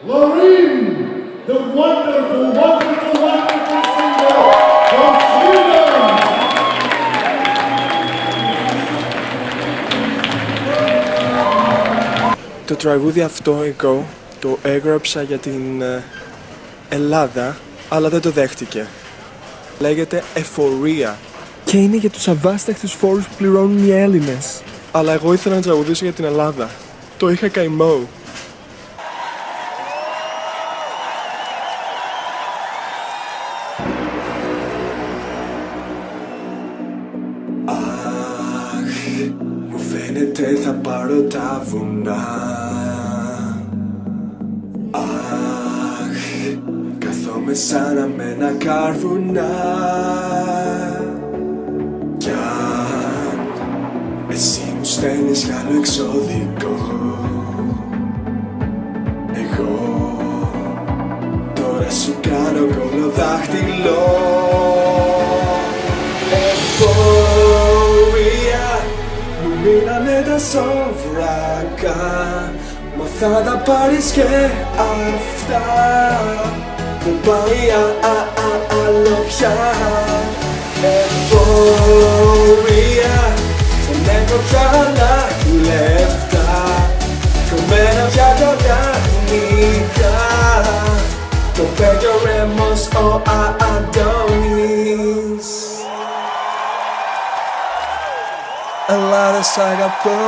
Loreen, the wonderful, wonderful, wonderful singer from Sweden. Το τραγούδι αυτό εγώ το έγραψα για την Ελλάδα, αλλά δεν το δέχτηκε. Λέγεται Εφορία και είναι για τους αβάσταχτους φόρους που πληρώνουν οι Έλληνες. Αλλά εγώ ήθελα να τραγουδήσω για την Ελλάδα. Το είχα καημό. Αχ, μου φαίνεται θα πάρω τα βουνά. Αχ, καθόμαι σαν αμένα καρβουνά. Κι αν εσύ μου στέλνεις κι άλλο εξώδικο, εγώ τώρα σου κάνω κολοδάχτυλο. Εφορία, μου μείνανε τα σόβρακα, μα θα τα πάρεις και αυτά. Δεν πάει άλλο πια. Εφορία, δεν έχω πια άλλα λεφτά, κομμένα πια τα νύχτα. Το παίρνει ο Ρέμος ο Αντώνης. Ελλάδα σ' αγαπώ.